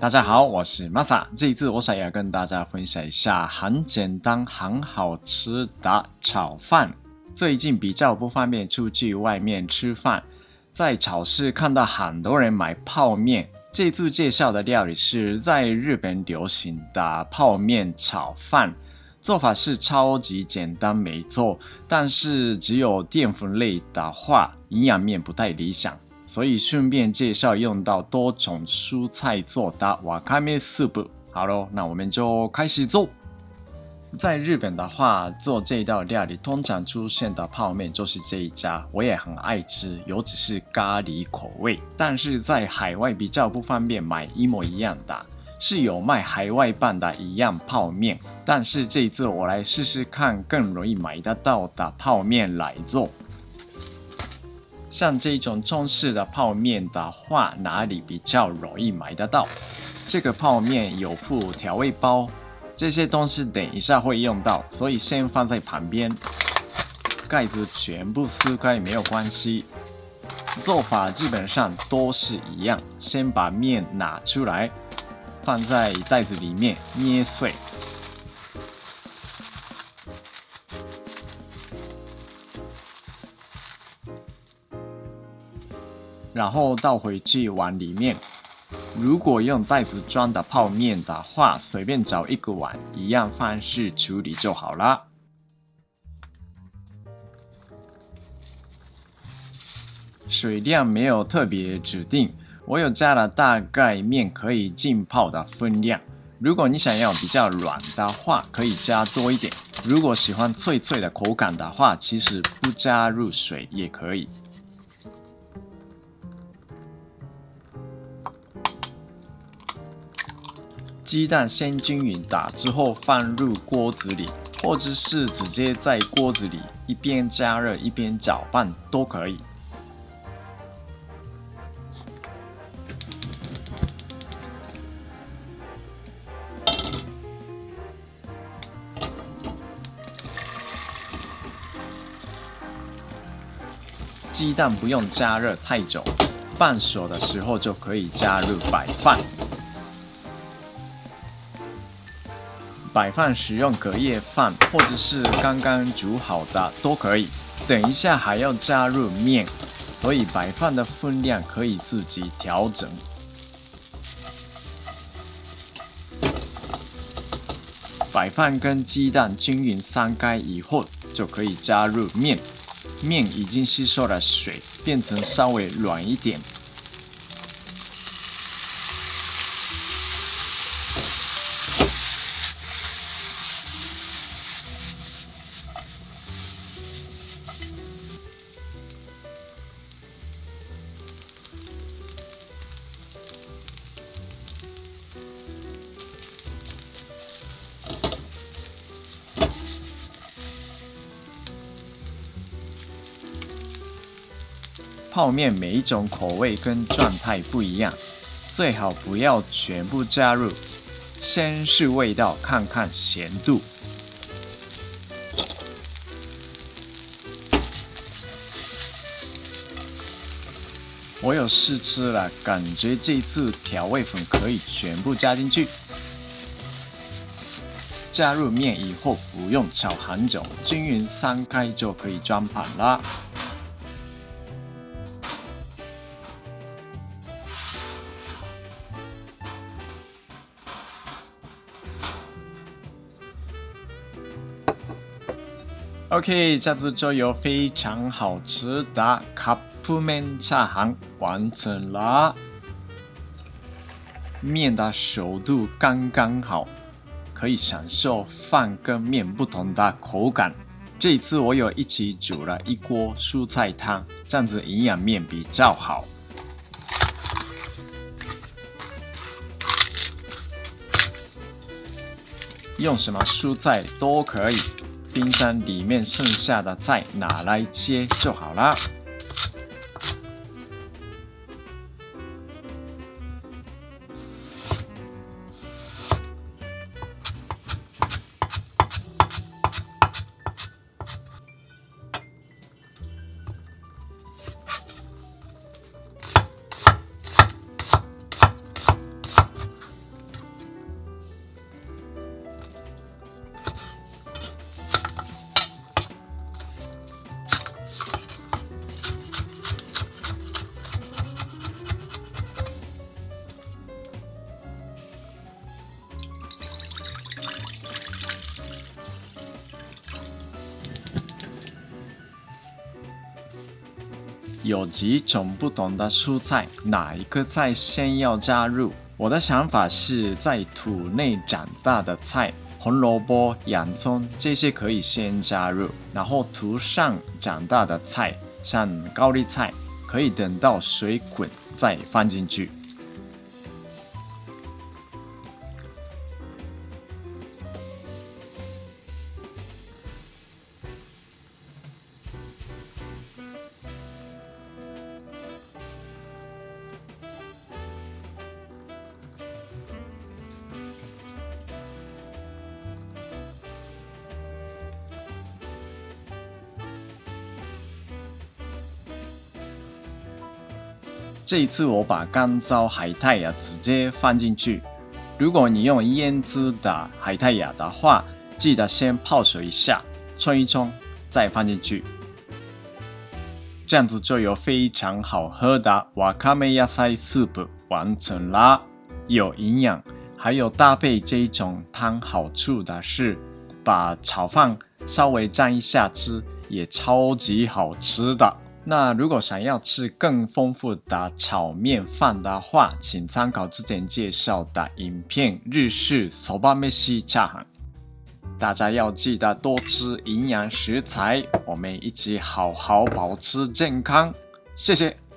大家好，我是 Masa。这一次我想要跟大家分享一下很简单、很好吃的炒饭。最近比较不方便出去外面吃饭，在超市看到很多人买泡面。这次介绍的料理是在日本流行的泡面炒饭，做法是超级简单没错，但是只有淀粉类的话，营养面不太理想。所以顺便介绍用到多种蔬菜做的わかめスープ。好咯，那我们就开始做。在日本的话，做这道料理通常出现的泡面就是这一家，我也很爱吃，尤其是咖喱口味。但是在海外比较不方便买一模一样的，是有卖海外版的一样泡面，但是这一次我来试试看更容易买得到的泡面来做。像这种中式的泡面的话，哪里比较容易买得到？这个泡面有附调味包，这些东西等一下会用到，所以先放在旁边。盖子全部撕开没有关系。做法基本上都是一样，先把面拿出来，放在袋子里面捏碎。然后倒回去碗里面。如果用袋子装的泡面的话，随便找一个碗，一样方式处理就好了。水量没有特别指定，我有加了大概面可以浸泡的分量。如果你想要比较软的话，可以加多一点。如果喜欢脆脆的口感的话，其实不加入水也可以。鸡蛋先均匀打之后放入锅子里，或者是直接在锅子里一边加热一边搅拌都可以。鸡蛋不用加热太久，半熟的时候就可以加入白饭。白饭使用隔夜饭或者是刚刚煮好的都可以。等一下还要加入面，所以白饭的分量可以自己调整。白饭跟鸡蛋均匀散开以后，就可以加入面。面已经吸收了水，变成稍微软一点。泡面每一种口味跟状态不一样，最好不要全部加入，先试味道看看咸度。我有试吃了，感觉这次调味粉可以全部加进去。加入面以后不用炒很久，均匀散开就可以装盘啦。OK， 这次就有非常好吃的カップ麺チャーハン完成了。面的熟度刚刚好，可以享受饭跟面不同的口感。这一次我有一起煮了一锅蔬菜汤，这样子营养面比较好。用什么蔬菜都可以。冰箱里面剩下的菜拿来切就好了。有几种不同的蔬菜，哪一个菜先要加入？我的想法是在土内长大的菜，红萝卜、洋葱这些可以先加入，然后土上长大的菜，像高丽菜，可以等到水滚再放进去。这一次我把干燥海苔呀直接放进去。如果你用腌制的海苔呀的话，记得先泡水一下，冲一冲，再放进去。这样子就有非常好喝的わかめ野菜スープ完成啦，有营养，还有搭配这种汤，好处的是把炒饭稍微蘸一下吃，也超级好吃的。那如果想要吃更丰富的炒面饭的话，请参考之前介绍的影片日式そばめしチャーハン。大家要记得多吃营养食材，我们一起好好保持健康。谢谢。